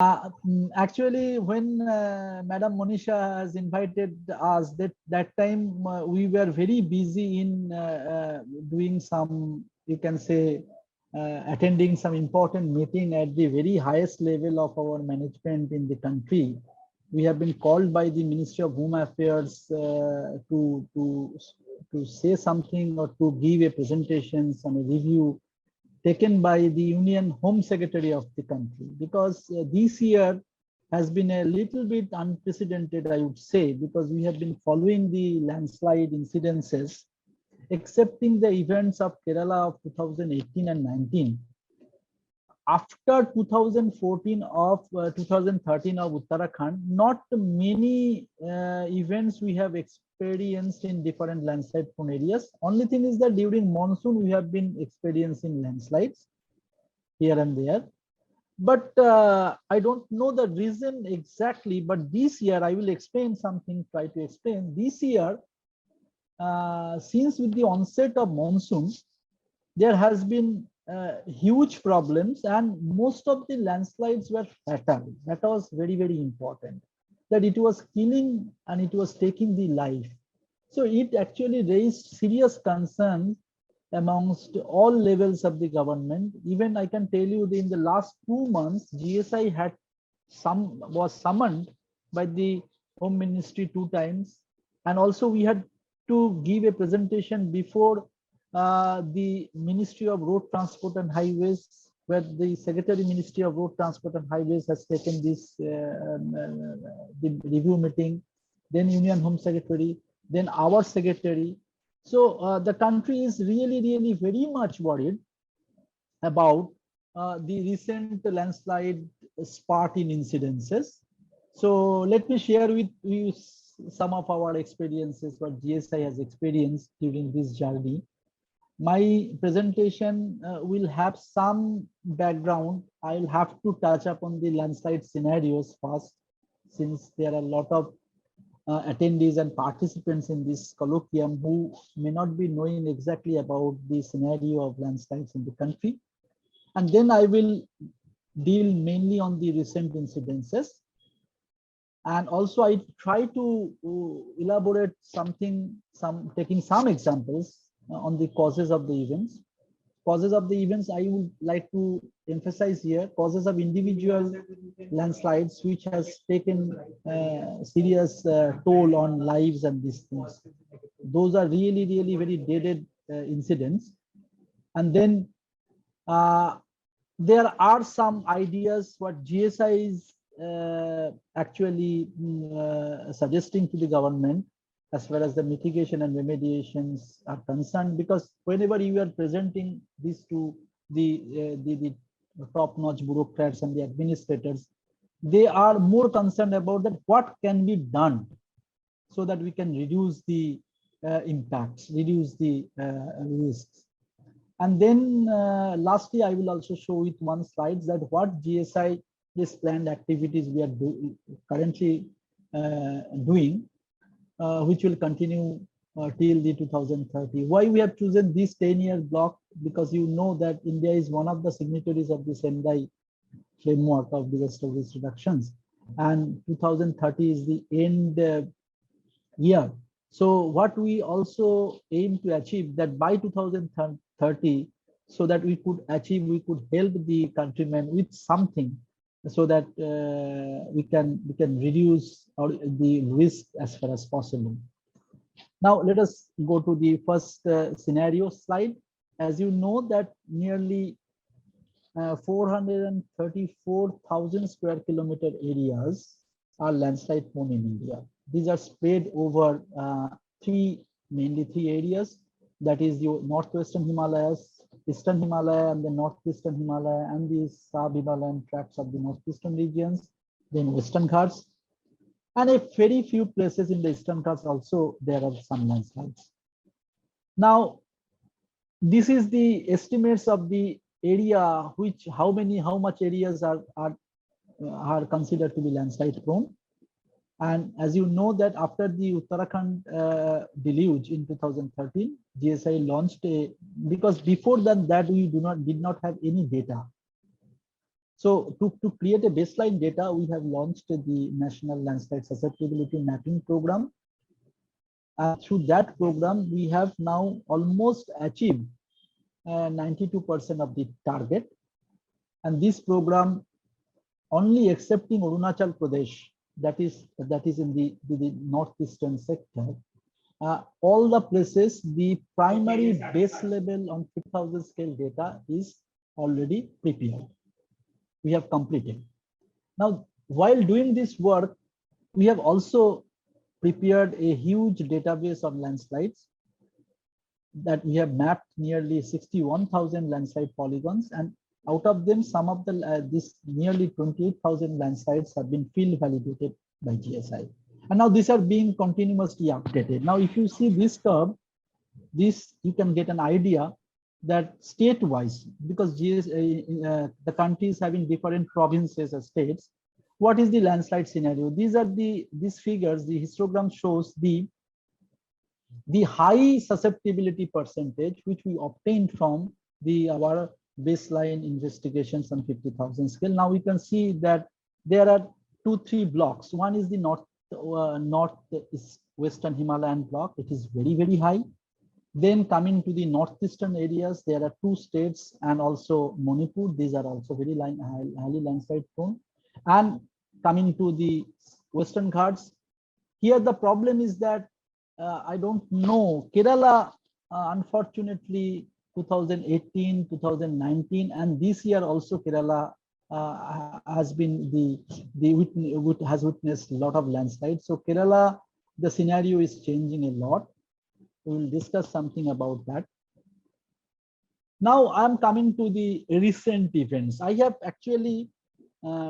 Actually, when Madam Monisha has invited us, that time we were very busy in doing some, you can say, attending some important meeting at the very highest level of our management in the country. We have been called by the Ministry of Home Affairs to say something or to give a presentation, some review taken by the Union Home Secretary of the country, because this year has been a little bit unprecedented, I would say, because we have been following the landslide incidences, excepting the events of Kerala of 2018 and 19. After 2014 of 2013 of Uttarakhand, not many events we have experienced in different landslide prone areas. Only thing is that during monsoon we have been experiencing landslides here and there. But I don't know the reason exactly. But this year I will explain something, try to explain. This year, since with the onset of monsoon, there has been huge problems, and most of the landslides were fatal. That was very, very important, that it was killing and it was taking the life. So it actually raised serious concern amongst all levels of the government. Even I can tell you that in the last 2 months, GSI was summoned by the Home Ministry 2 times, and also we had to give a presentation before the Ministry of Road Transport and Highways, where the Secretary Ministry of Road Transport and Highways has taken this the review meeting, then Union Home Secretary, then our Secretary. So the country is really, really very much worried about the recent landslide spot in incidences. So let me share with you some of our experiences, what GSI has experienced during this journey. My presentation will have some background. I'll have to touch upon the landslide scenarios first, since there are a lot of attendees and participants in this colloquium who may not be knowing exactly about the scenario of landslides in the country. And then I will deal mainly on the recent incidences. And also I try to elaborate something, taking some examples on the causes of the events. Causes of the events, I would like to emphasize here, causes of individual landslides, which has taken serious toll on lives and these things. Those are really, really very dreaded incidents. And then there are some ideas what GSI is actually suggesting to the government as far as the mitigation and remediations are concerned, because whenever you are presenting this to the top-notch bureaucrats and the administrators, they are more concerned about that what can be done so that we can reduce the impacts, reduce the risks. And then lastly, I will also show with one slide that what GSI is planned activities we are currently doing, which will continue till the 2030. Why we have chosen this 10-year block? Because you know that India is one of the signatories of the Sendai framework of disaster risk reductions, and 2030 is the end year. So what we also aim to achieve that by 2030, so that we could help the countrymen with something, so that we can reduce the risk as far as possible. Now let us go to the first scenario slide. As you know that nearly 434,000 square kilometer areas are landslide prone in India. These are spread over mainly three areas. That is your northwestern Himalayas, eastern Himalaya, and the northeastern Himalaya, and the sub-Himalayan tracts of the northeastern regions, then Western Ghats, and a very few places in the Eastern Ghats also there are some landslides. Now, this is the estimates of the area, which how much areas are considered to be landslide prone. And as you know that after the Uttarakhand deluge in 2013, GSI launched because before that we did not have any data. So to create a baseline data, we have launched the National Landslide Susceptibility Mapping Program. And through that program, we have now almost achieved 92% of the target. And this program, only excepting Arunachal Pradesh, that is in the northeastern sector, all the places, the primary base level on 5000 scale data is already prepared. We have completed. Now, while doing this work, we have also prepared a huge database of landslides that we have mapped nearly 61,000 landslide polygons, and out of them, some of the this nearly 28,000 landslides have been field validated by GSI. And now these are being continuously updated. Now, if you see this curve, this you can get an idea that state-wise, because the country is having different provinces or states, what is the landslide scenario? These are these figures. The histogram shows the high susceptibility percentage which we obtained from our baseline investigations on 50,000 scale. Now we can see that there are 2-3 blocks. One is the northwestern Himalayan block. It is very, very high. Then coming to the northeastern areas, there are 2 states and also Manipur. These are also very highly landslide prone. And coming to the Western Ghats, here the problem is that I don't know, Kerala, unfortunately, 2018, 2019, and this year also Kerala has been has witnessed a lot of landslides. So Kerala, the scenario is changing a lot. We will discuss something about that. Now I'm coming to the recent events. I have actually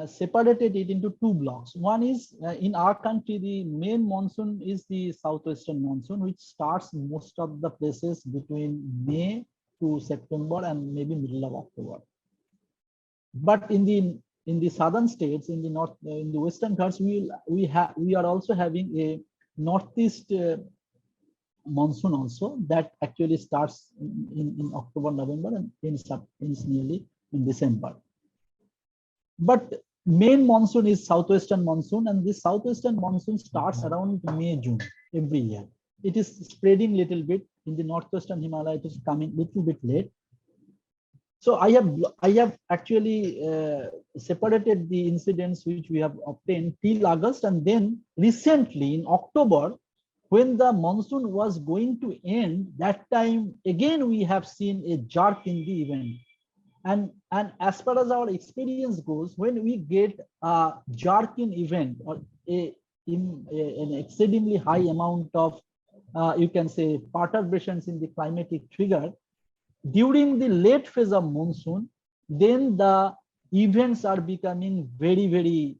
separated it into 2 blocks. One is in our country, the main monsoon is the southwestern monsoon, which starts most of the places between May to September and maybe middle of October. But in the southern states, in the Western Ghats, we are also having a northeast monsoon also that actually starts in October, November, and ends nearly in December. But main monsoon is southwestern monsoon, and this southwestern monsoon starts around May, June every year. It is spreading little bit in the northwestern Himalaya. It is coming little bit late. So I have actually separated the incidents which we have obtained till August, and then recently in October, when the monsoon was going to end, that time again we have seen a jerk in the event. And as far as our experience goes, when we get a jerk in event or an exceedingly high amount of you can say perturbations in the climatic trigger during the late phase of monsoon, then the events are becoming very, very,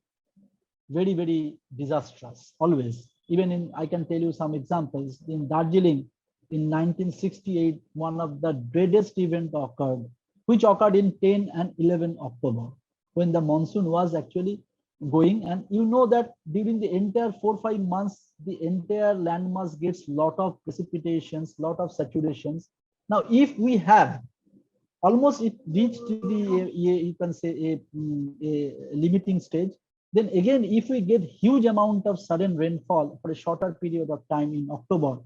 very, very disastrous always. Even I can tell you some examples. In Darjeeling in 1968, one of the dreadest event occurred, which occurred in 10 and 11 October, when the monsoon was actually going. And you know that during the entire 4-5 months, the entire landmass gets lot of precipitations, lot of saturations. Now, if we have almost it reached the you can say a limiting stage, then again, if we get huge amount of sudden rainfall for a shorter period of time in October,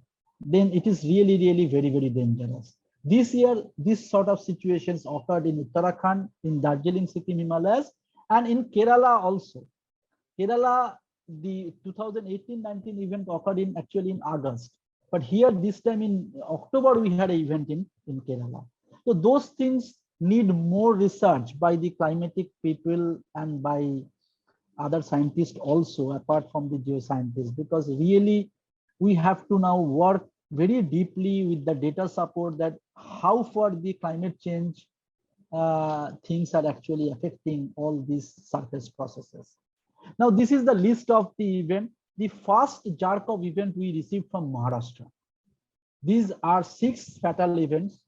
then it is really, really very, very dangerous. This year, this sort of situations occurred in Uttarakhand, in Darjeeling, Sikkim, Himalayas, and in Kerala also. Kerala, the 2018-19 event occurred actually in August. But here, this time in October, we had an event in Kerala. So those things need more research by the climatic people and by other scientists also, apart from the geoscientists, because really we have to now work very deeply with the data support that how far the climate change things are actually affecting all these surface processes. Now, this is the list of the event. The first jerk of event we received from Maharashtra. These are 6 fatal events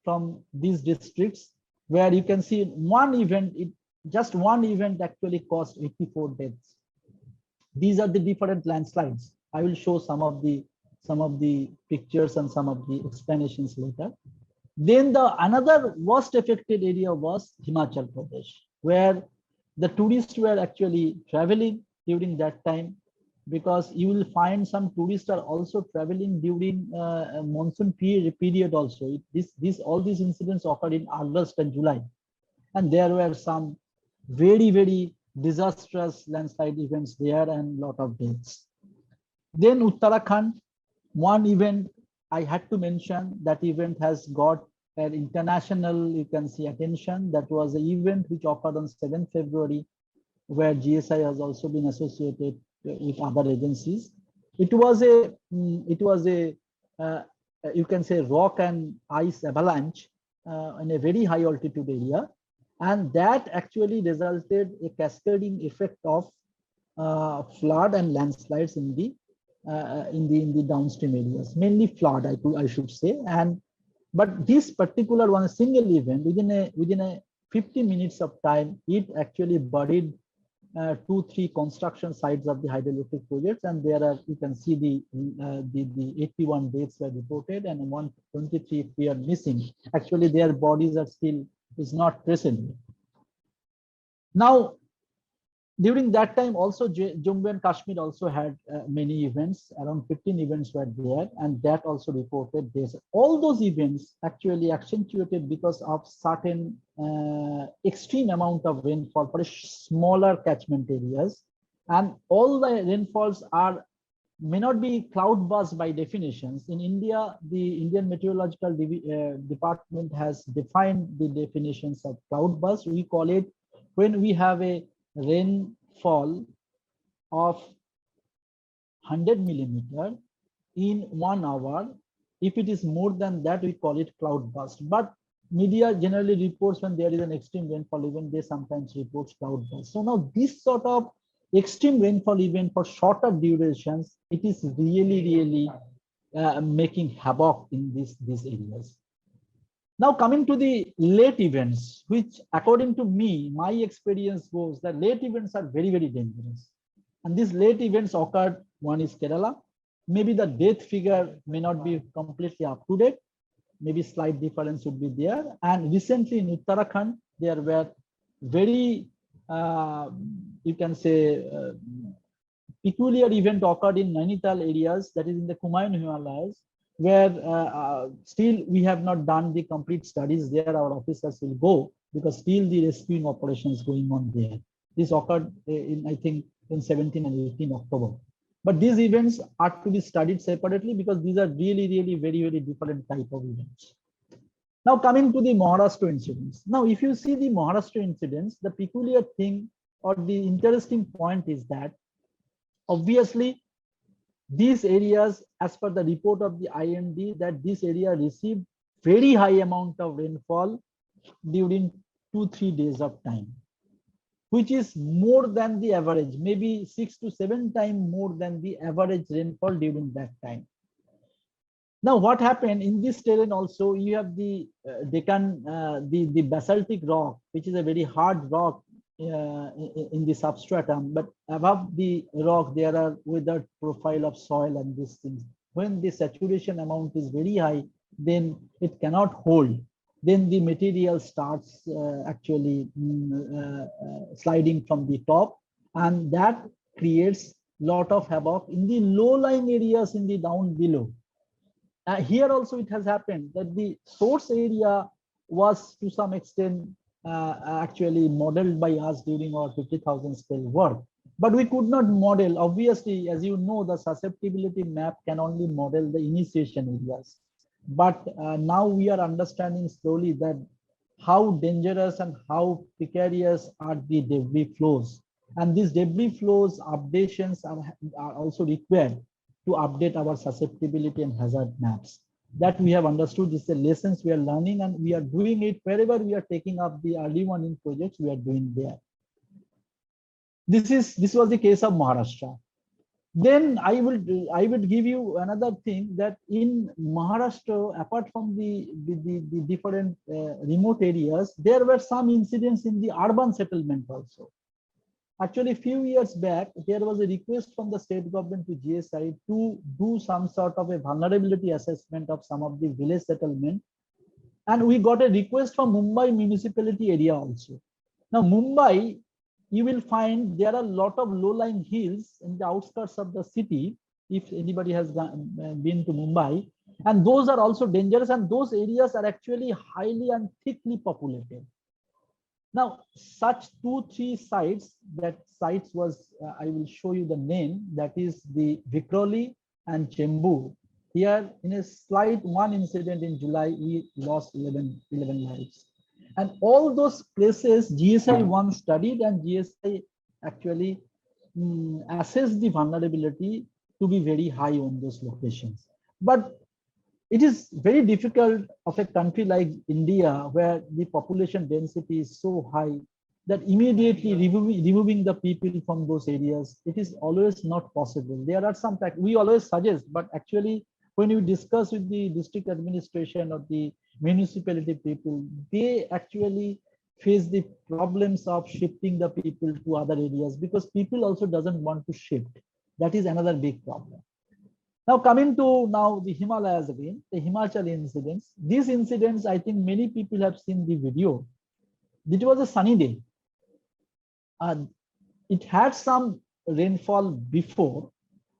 from these districts, where you can see one event, just one event actually caused 84 deaths. These are the different landslides. I will show some of the pictures and some of the explanations later. Then another worst affected area was Himachal Pradesh, where The tourists were actually traveling during that time, because you will find some tourists are also traveling during monsoon period also. All these incidents occurred in August and July, and there were some very disastrous landslide events there and lot of deaths. Then Uttarakhand, one event I had to mention, that event has got an international, you can see, attention. That was an event which occurred on 7th February, where GSI has also been associated with other agencies. It was a you can say rock and ice avalanche in a very high altitude area, and that actually resulted a cascading effect of flood and landslides in the downstream areas, mainly flood, I should say. And but this particular one, a single event, within a 50 minutes of time, it actually buried 2-3 construction sites of the hydroelectric projects, and there are, you can see the 81 deaths were reported and 123 we are missing. Actually, their bodies are still is not present. Now, during that time also, Jammu and Kashmir also had many events. Around 15 events were there, and that also reported this. All those events actually accentuated because of certain extreme amount of rainfall for smaller catchment areas, and all the rainfalls may not be cloud burst by definitions. In India, the Indian Meteorological Department has defined the definitions of cloud burst. We call it when we have a rainfall of 100 millimeter in 1 hour. If it is more than that, we call it cloud burst. But media generally reports when there is an extreme rainfall event, they sometimes report cloud burst. So now this sort of extreme rainfall event for shorter durations, it is really making havoc in these areas. Now coming to the late events, which according to me, my experience goes that late events are very dangerous. And these late events occurred, one is Kerala. Maybe the death figure may not be completely up to date. Maybe slight difference would be there. And recently in Uttarakhand, there were very, you can say, peculiar event occurred in Nainital areas, that is in the Kumaon Himalayas, where still we have not done the complete studies there. Our officers will go, because still the rescuing operations going on there. This occurred in, I think, in 17 and 18 October. But these events are to be studied separately, because these are really very different type of events. Now coming to the Maharashtra incidents. Now, if you see the Maharashtra incidents, the peculiar thing or the interesting point is that obviously these areas, as per the report of the IMD, that this area received very high amount of rainfall during 2-3 days of time, which is more than the average, maybe 6 to 7 times more than the average rainfall during that time. Now, what happened in this terrain also, you have the Deccan, the basaltic rock, which is a very hard rock in the substratum, but above the rock there are withered profile of soil and these things. When the saturation amount is very high, then it cannot hold. Then the material starts actually sliding from the top, and that creates lot of havoc in the low-lying areas in the down below. Here also it has happened that the source area was to some extent actually modeled by us during our 50,000 scale work, but we could not model. Obviously, as you know, the susceptibility map can only model the initiation areas, but now we are understanding slowly that how dangerous and how precarious are the debris flows, and these debris flows updations are also required to update our susceptibility and hazard maps. That we have understood. This is the lessons we are learning, and we are doing it wherever we are taking up the early warning projects. We are doing there. This was the case of Maharashtra. Then I would give you another thing, that in Maharashtra, apart from the different remote areas, there were some incidents in the urban settlement also. Actually, a few years back, there was a request from the state government to GSI to do some sort of a vulnerability assessment of some of the village settlement. And we got a request from Mumbai municipality area also. Now, Mumbai you will find there are a lot of low-lying hills in the outskirts of the city, if anybody has been to Mumbai, and those are also dangerous, and those areas are actually highly and thickly populated. Now, such 2-3 sites, that sites was, I will show you the name, that is the Vikhroli and Chembur. Here in a slight one incident in July, we lost 11 lives. And all those places GSI once studied, and GSI actually assessed the vulnerability to be very high on those locations. But it is very difficult of a country like India, where the population density is so high, that immediately removing the people from those areas, it is always not possible. There are some facts we always suggest, but actually when you discuss with the district administration or the municipality people, they actually face the problems of shifting the people to other areas, because people also doesn't want to shift. That is another big problem. Now coming to the Himalayas again, the Himachal incidents. These incidents, I think many people have seen the video. It was a sunny day. It had some rainfall before,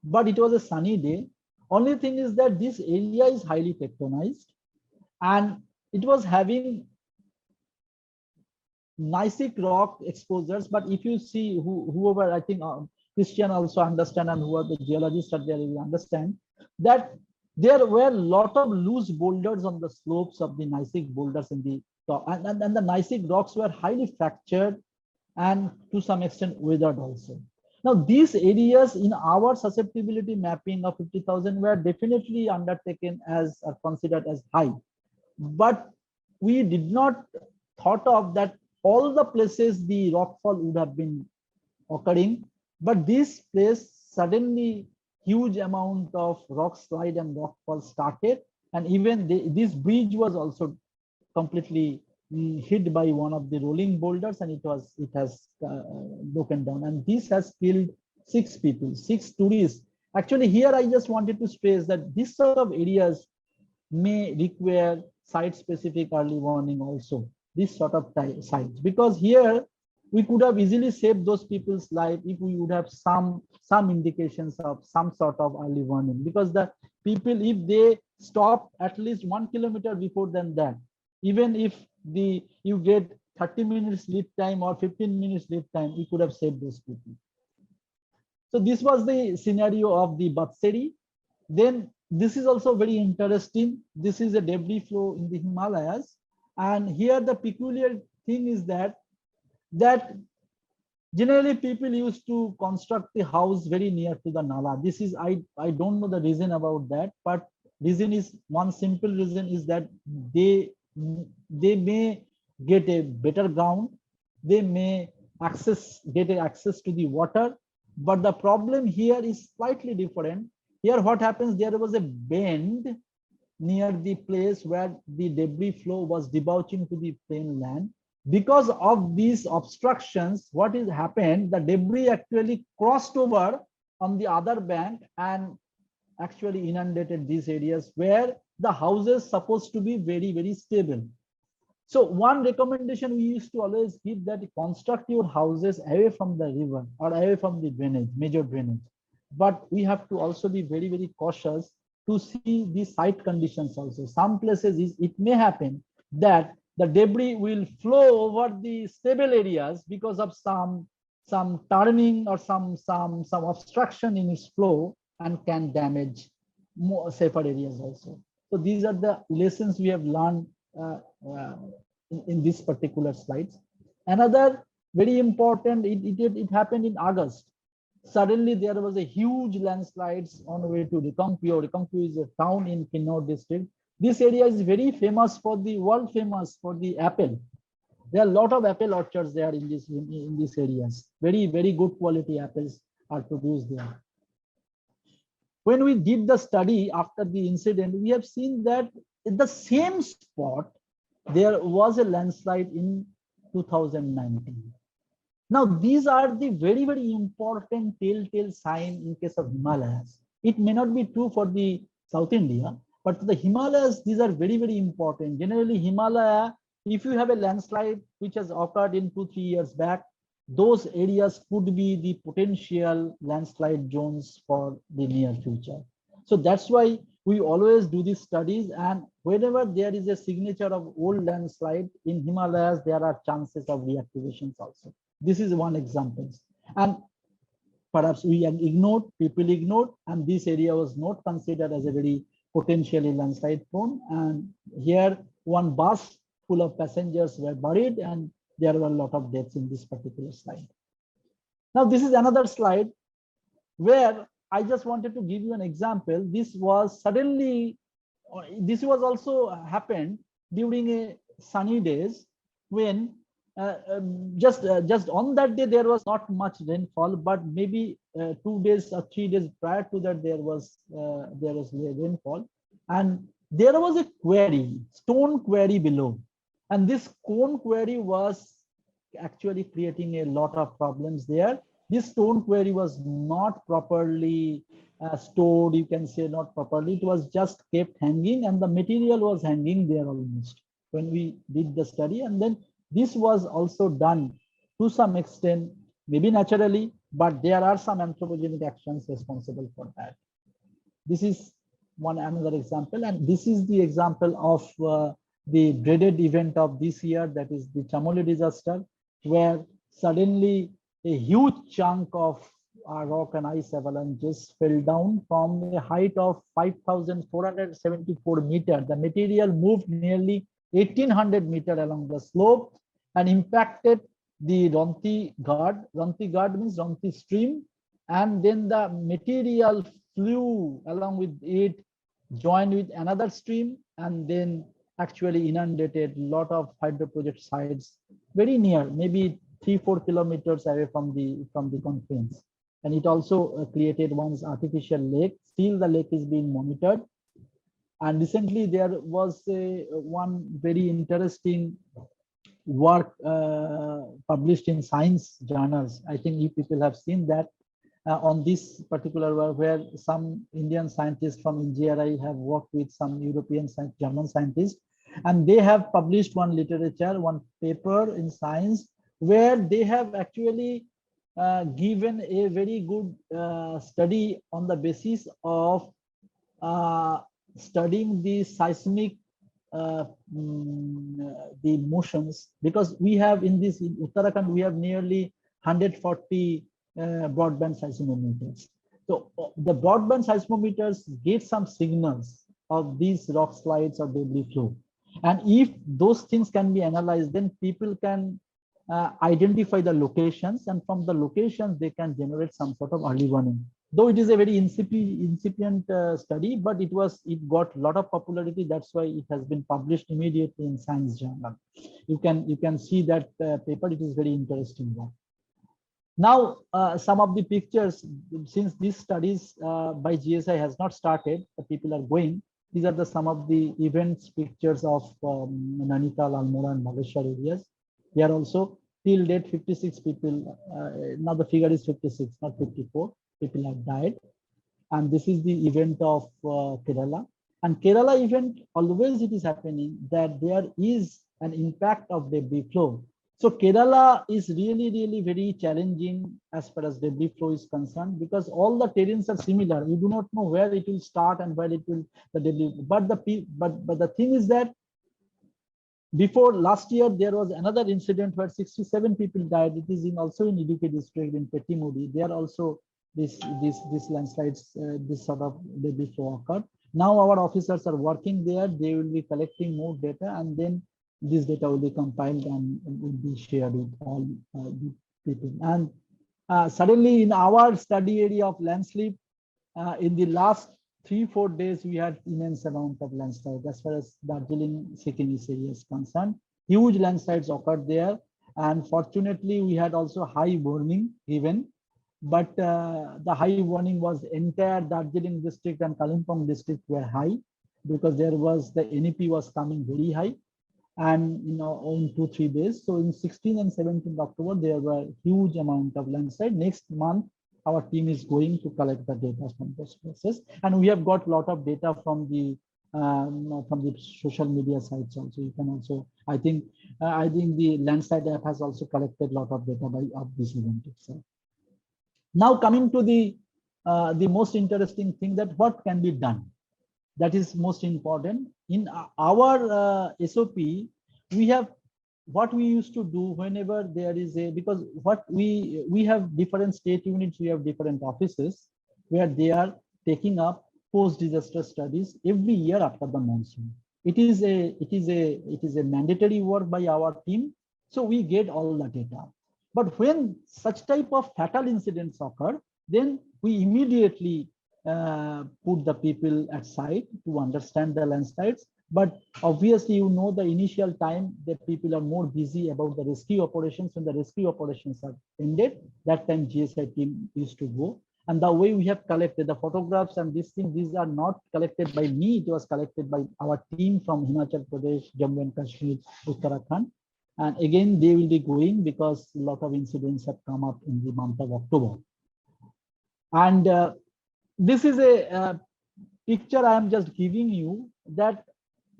but it was a sunny day. Only thing is that this area is highly tectonized, and it was having gneissic rock exposures. But if you see, whoever, I think Christian also understand, and who are the geologists are there, will understand that there were a lot of loose boulders on the slopes of the gneissic boulders in the top, and the gneissic rocks were highly fractured and to some extent weathered also. Now, these areas in our susceptibility mapping of 50,000 were definitely undertaken as considered as high, but we did not thought of that all the places the rockfall would have been occurring. But this place suddenly huge amount of rock slide and rockfall started, and even this bridge was also completely hit by one of the rolling boulders, and it has broken down, and this has killed 6 people, 6 tourists. Actually, here I just wanted to stress that this sort of areas may require site-specific early warning also. This sort of sites, because here we could have easily saved those people's life if we would have some indications of some sort of early warning, because the people, if they stop at least 1 kilometer before than that, even if you get 30 minutes lead time or 15 minutes lead time, we could have saved those people. So this was the scenario of the Batseri. Then this is also very interesting. This is a debris flow in the Himalayas, and here the peculiar thing is that generally people used to construct the house very near to the Nala. This is, I don't know the reason about that, but reason is, one simple reason is that they may get a better ground, they may get access to the water. But the problem here is slightly different. Here what happens, there was a bend near the place where the debris flow was debouching to the plain land. Because of these obstructions, what has happened, the debris actually crossed over on the other bank and actually inundated these areas where the houses supposed to be very, very stable. So one recommendation we used to always give, that construct your houses away from the river or away from the drainage, major drainage. But we have to also be very, very cautious to see the site conditions also. Some places it may happen that the debris will flow over the stable areas because of some turning or some obstruction in its flow, and can damage more safer areas also. So these are the lessons we have learned in this particular slides. Another very important, it happened in August. Suddenly there was a huge landslides on the way to Rikangpur. Rikangpur is a town in Kinnaur district. This area is very famous for world famous for the apple. There are a lot of apple orchards there in these areas. Very, very good quality apples are produced there. When we did the study after the incident, we have seen that in the same spot, there was a landslide in 2019. Now, these are the very, very important telltale sign in case of Himalayas. It may not be true for the South India, but for the Himalayas, these are very, very important. Generally, Himalaya, if you have a landslide which has occurred in 2-3 years back, those areas could be the potential landslide zones for the near future. So that's why we always do these studies, and whenever there is a signature of old landslide in Himalayas, there are chances of reactivations also. This is one example. And perhaps we ignored, people ignored, and this area was not considered as a very potentially landslide prone. And here one bus full of passengers were buried, and there were a lot of deaths in this particular slide. Now, this is another slide where I just wanted to give you an example. This was suddenly, this was also happened during a sunny days when just on that day there was not much rainfall, but maybe 2 days or 3 days prior to that there was rainfall, and there was a quarry, stone quarry below, and this stone quarry was actually creating a lot of problems there. This stone quarry was not properly stored, you can say not properly, it was just kept hanging, and the material was hanging there almost when we did the study. And then this was also done to some extent, maybe naturally, but there are some anthropogenic actions responsible for that. This is another example, and this is the example of the dreaded event of this year, that is the Chamoli disaster, where suddenly a huge chunk of rock and ice avalanches fell down from a height of 5,474 meters. The material moved nearly 1,800 meters along the slope and impacted the Ronti Gad. Ronti Gad means Ronti stream, and then the material flew along with it, joined with another stream, and then actually inundated a lot of hydro project sites very near, maybe 3-4 kilometers away from the confluence. And it also created one's artificial lake. Still the lake is being monitored. And recently there was one very interesting work published in science journals. I think you people have seen that on this particular work, where some Indian scientists from NGRI have worked with some European German scientists, and they have published one literature, one paper in science, where they have actually given a very good study on the basis of studying the seismic the motions, because we have in Uttarakhand we have nearly 140 broadband seismometers. So the broadband seismometers get some signals of these rock slides or debris flow, and if those things can be analyzed, then people can identify the locations, and from the locations they can generate some sort of early warning. Though it is a very incipient study, but it got a lot of popularity. That's why it has been published immediately in Science Journal. You can see that paper. It is very interesting one. Now, some of the pictures, since these studies by GSI has not started, the people are going. These are some of the events pictures of Nainital, Almora, and Bageshwar areas. Here also, till date, 56 people. Now the figure is 56, not 54. People have died. And this is the event of Kerala. And Kerala event, always it is happening that there is an impact of debris flow. So Kerala is really very challenging as far as debris flow is concerned, because all the terrains are similar. You do not know where it will start and where it will the debris. But the thing is that before last year there was another incident where 67 people died. It is also in Idukki district in Petimudi. There also this landslides, this sort of debris flow occurred. Now our officers are working there. They will be collecting more data, and then this data will be compiled and will be shared with all the people. And suddenly in our study area of landslip, in the last 3-4 days, we had immense amount of landslides as far as Darjeeling, Sikkim area is concerned. Huge landslides occurred there. And fortunately, we had also high warning given. But the high warning was entire Darjeeling district and Kalimpong district were high, because there was the NEP was coming very high. And on 2-3 days. So in 16 and 17 October, there were huge amount of landslide. Next month, our team is going to collect the data from those places. And we have got a lot of data from the from the social media sites also. You can also, I think the Landslide app has also collected a lot of data of this event itself. Now coming to the most interesting thing, that what can be done. That is most important. In our SOP, we have what we used to do whenever there is a, because what we have different state units, we have different offices where they are taking up post-disaster studies every year after the monsoon. It is a mandatory work by our team, so we get all the data. But when such type of fatal incidents occur, then we immediately put the people at site to understand the landslides. But obviously, you know, the initial time that people are more busy about the rescue operations. When the rescue operations are ended, that time GSI team used to go. And the way we have collected the photographs and these things, these are not collected by me. It was collected by our team from Himachal Pradesh, Jammu and Kashmir, Uttarakhand. And again, they will be going because a lot of incidents have come up in the month of October. And this is a picture I am just giving you, that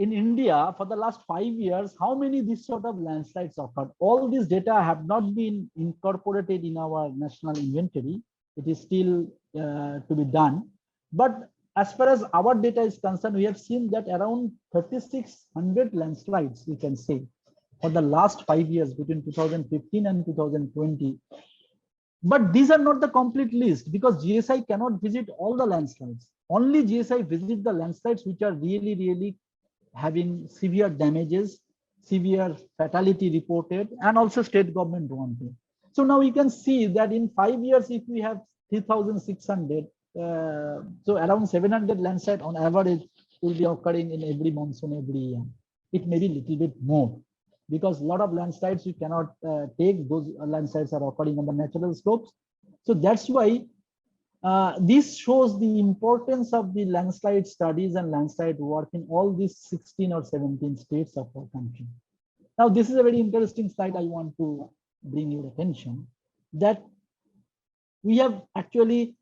in India for the last 5 years, how many this sort of landslides occurred. All this data have not been incorporated in our national inventory. It is still to be done. But as far as our data is concerned, we have seen that around 3,600 landslides, we can say, for the last 5 years between 2015 and 2020. But these are not the complete list, because GSI cannot visit all the landslides. Only GSI visit the landslides which are really, really having severe damages, severe fatality reported, and also state government wanted. So now you can see that in 5 years, if we have 3,600, so around 700 landslides on average will be occurring in every monsoon every year. It may be a little bit more, because a lot of landslides you cannot take. Those landslides are occurring on the natural slopes. So that's why this shows the importance of the landslide studies and landslide work in all these 16 or 17 states of our country. Now, this is a very interesting slide I want to bring your attention, that we have actually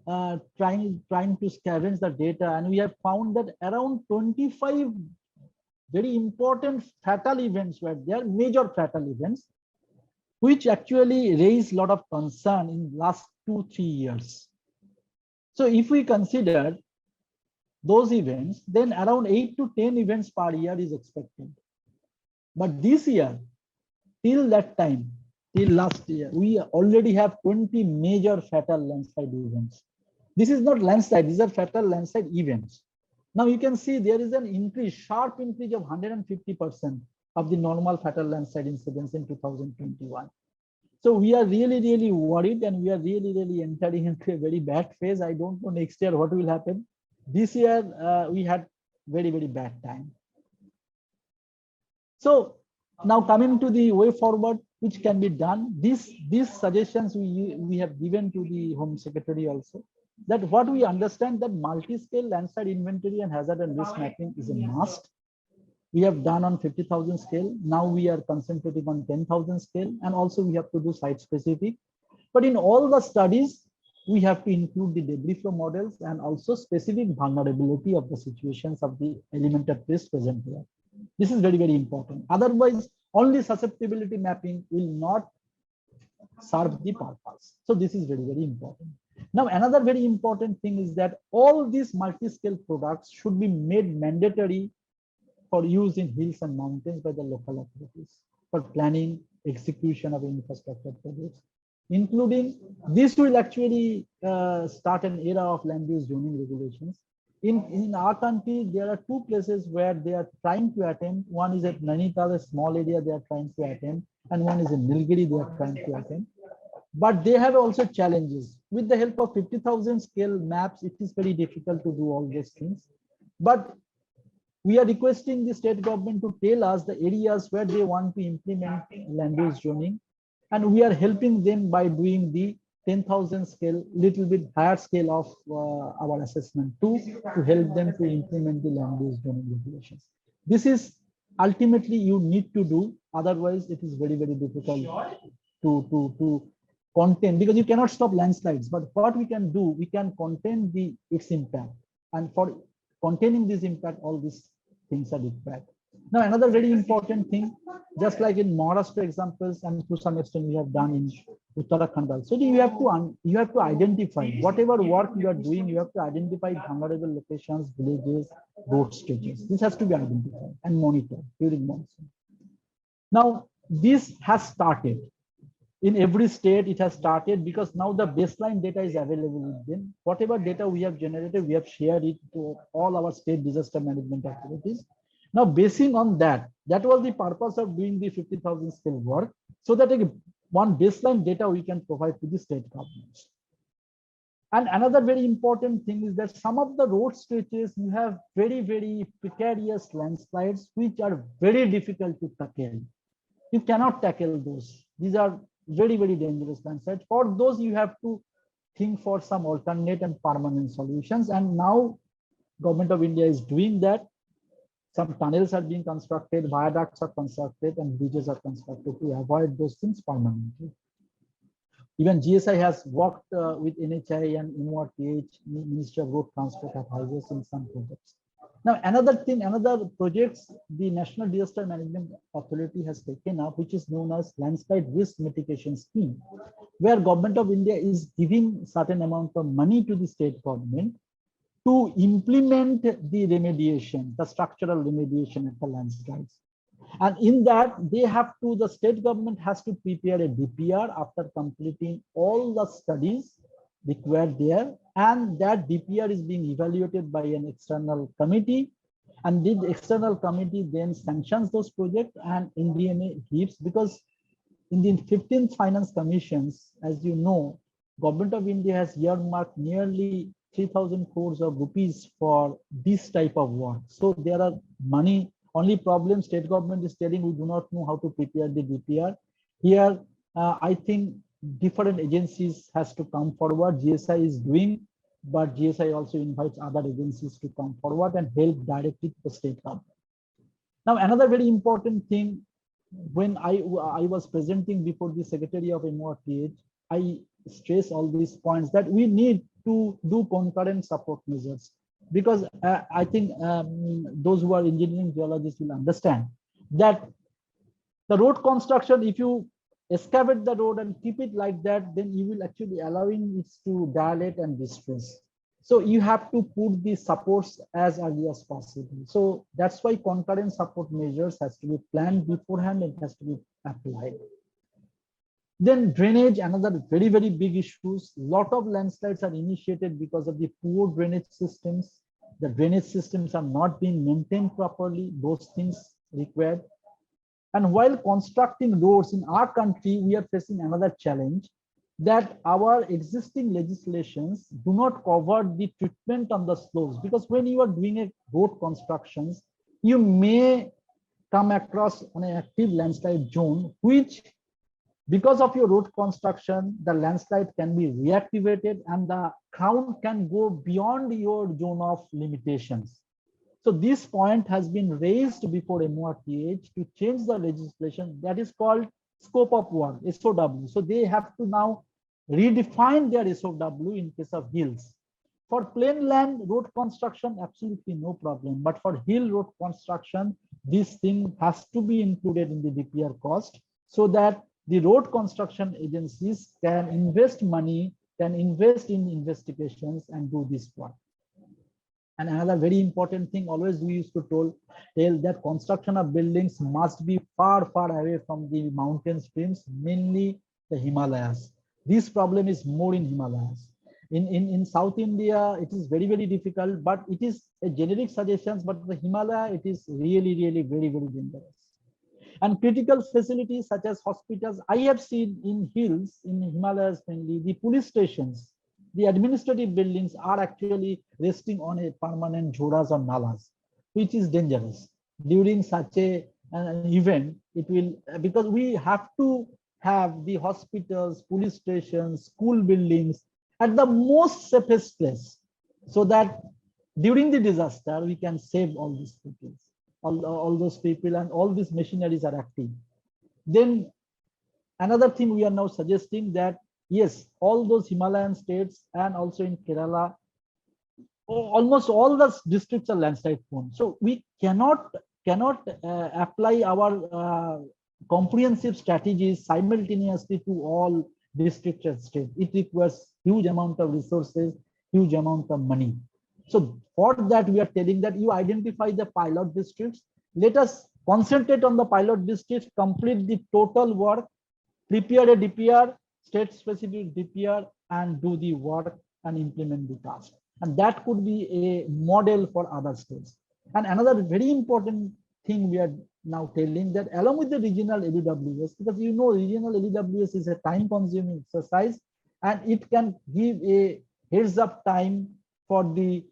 trying to scavenge the data, and we have found that around 25 very important fatal events were there, major fatal events, which actually raised a lot of concern in last 2-3 years. So if we consider those events, then around 8 to 10 events per year is expected. But this year, till that time, till last year, we already have 20 major fatal landslide events. This is not landslide, these are fatal landslide events. Now you can see there is an increase, sharp increase of 150% of the normal fatal landslide incidents in 2021. So we are really, really worried, and we are really, really entering into a very bad phase. I don't know next year what will happen. This year we had very, very bad time. So now coming to the way forward, which can be done, these suggestions we have given to the Home Secretary also, that what we understand that multi-scale landslide inventory and hazard and risk mapping is a must. We have done on 50,000 scale. Now we are concentrating on 10,000 scale, and also we have to do site specific. But in all the studies, we have to include the debris flow models and also specific vulnerability of the situations of the element of risk present here. This is very, very important. Otherwise, only susceptibility mapping will not serve the purpose. So this is very, very important. Now, another very important thing is that all these multi-scale products should be made mandatory for use in hills and mountains by the local authorities for planning, execution of infrastructure projects, including this will actually start an era of land use zoning regulations. In our country, there are 2 places where they are trying to attempt. One is at Nainital, a small area they are trying to attempt, and one is in Nilgiri they are trying to attempt. But they have also challenges. With the help of 50,000 scale maps, it is very difficult to do all these things. But we are requesting the state government to tell us the areas where they want to implement land use zoning, and we are helping them by doing the 10,000 scale, little bit higher scale of our assessment to help them to implement the land use zoning regulations. This is ultimately you need to do, otherwise it is very, very difficult to contain, because you cannot stop landslides. But what we can do, we can contain its impact. And for containing this impact, all these things are required. Now, another very important thing, just like in Maharashtra examples, and to some extent we have done in Uttarakhand also, you have to identify whatever work you are doing. You have to identify vulnerable locations, villages, road stretches. This has to be identified and monitored during monsoon. Now, this has started. In every state, it has started because now the baseline data is available with them. Whatever data we have generated, we have shared it to all our state disaster management activities. Now, basing on that, that was the purpose of doing the 50,000 skill work, so that one baseline data we can provide to the state governments. And another very important thing is that some of the road stretches, you have very, very precarious landslides, which are very difficult to tackle. You cannot tackle those. These are very, very dangerous landslides. For those, you have to think for some alternate and permanent solutions. And now Government of India is doing that. Some tunnels are being constructed, viaducts are constructed, and bridges are constructed to avoid those things permanently. Even GSI has worked with NHI and MORTH, Ministry of Road Transport advisors in some projects. Now, another projects the National Disaster Management Authority has taken up, which is known as Landslide Risk Mitigation Scheme, where Government of India is giving certain amount of money to the state government to implement the remediation, the structural remediation of the landslides. And in that, the state government has to prepare a DPR after completing all the studies required there, and that DPR is being evaluated by an external committee, and the external committee then sanctions those projects and NDMA gives, because in the 15th Finance Commissions, as you know, Government of India has earmarked nearly 3,000 crores of rupees for this type of work. So there are money. Only problem, state government is telling we do not know how to prepare the DPR. Here, I think different agencies has to come forward. GSI is doing, but GSI also invites other agencies to come forward and help directly the state government. Now, another very important thing, when I was presenting before the Secretary of MORTH, I stress all these points that we need to do concurrent support measures, because I think those who are engineering geologists will understand that the road construction, if you excavate the road and keep it like that, then you will actually allowing it to dilate and distress. So you have to put the supports as early as possible. So that's why concurrent support measures has to be planned beforehand and has to be applied. Then drainage, another very, very big issues. Lot of landslides are initiated because of the poor drainage systems. The drainage systems are not being maintained properly. Those things required. And while constructing roads in our country, we are facing another challenge, that our existing legislations do not cover the treatment on the slopes. Because when you are doing a road constructions, you may come across an active landslide zone, which because of your road construction, the landslide can be reactivated and the ground can go beyond your zone of limitations. So this point has been raised before MORTH to change the legislation, that is called scope of work, SOW. So they have to now redefine their SOW in case of hills. For plain land road construction, absolutely no problem. But for hill road construction, this thing has to be included in the DPR cost, so that the road construction agencies can invest money, can invest in investigations and do this work. And another very important thing, always we used to tell that construction of buildings must be far, far away from the mountain streams, mainly the Himalayas. This problem is more in Himalayas. In South India, it is very, very difficult, but it is a generic suggestions, but the Himalaya, it is really, really very, very dangerous. And critical facilities such as hospitals, I have seen in hills, in Himalayas mainly, the police stations, the administrative buildings are actually resting on a permanent jhoras or nalas, which is dangerous. During such an event, it will, because we have to have the hospitals, police stations, school buildings at the most safest place, so that during the disaster, we can save all these people. All those people and all these machineries are active. Then another thing we are now suggesting that yes, all those Himalayan states and also in Kerala, almost all the districts are landslide prone. So we cannot apply our comprehensive strategies simultaneously to all districts and states. It requires huge amount of resources, huge amount of money. So for that, we are telling that you identify the pilot districts. Let us concentrate on the pilot districts, complete the total work, prepare a DPR, state-specific DPR, and do the work and implement the task. And that could be a model for other states. And another very important thing we are now telling that along with the regional LEWS, because you know regional LEWS is a time-consuming exercise, and it can give a heads-up time for the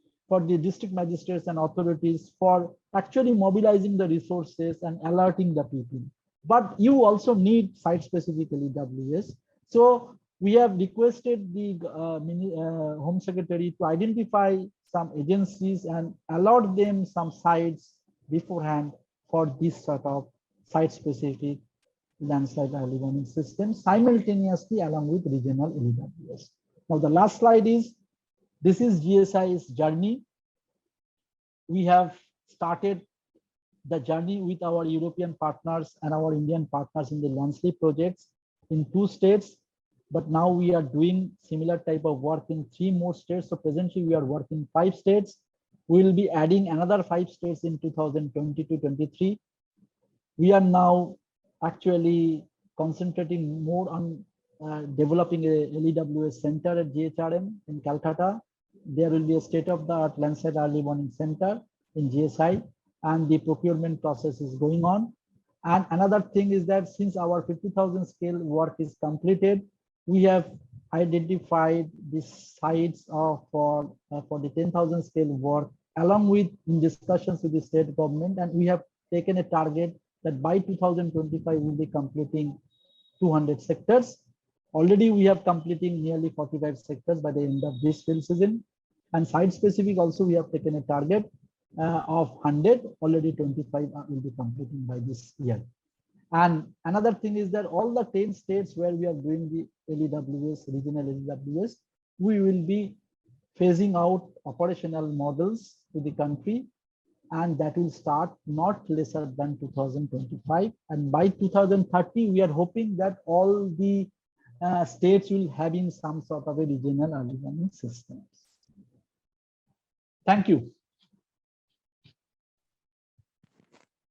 district magistrates and authorities for actually mobilizing the resources and alerting the people. But you also need site-specific LEWS. So we have requested the Home Secretary to identify some agencies and allot them some sites beforehand for this sort of site-specific landslide early warning system simultaneously along with regional LEWS. Now the last slide is, this is GSI's journey. We have started the journey with our European partners and our Indian partners in the landslide projects in 2 states. But now we are doing similar type of work in 3 more states. So presently we are working 5 states. We will be adding another 5 states in 2022-23. We are now actually concentrating more on developing a LEWS center at GHRM in Calcutta. There will be a state-of-the-art landslide early warning center in GSI, and the procurement process is going on. And another thing is that since our 50,000 scale work is completed, we have identified the sites for the 10,000 scale work along with in discussions with the state government, and we have taken a target that by 2025 we'll be completing 200 sectors. Already we have completing nearly 45 sectors by the end of this field season, and site specific also we have taken a target of 100. Already 25 will be completing by this year. And another thing is that all the 10 states where we are doing the LEWS, regional LEWS, we will be phasing out operational models to the country, and that will start not lesser than 2025. And by 2030, we are hoping that all the states will having some sort of a regional early warning systems. Thank you.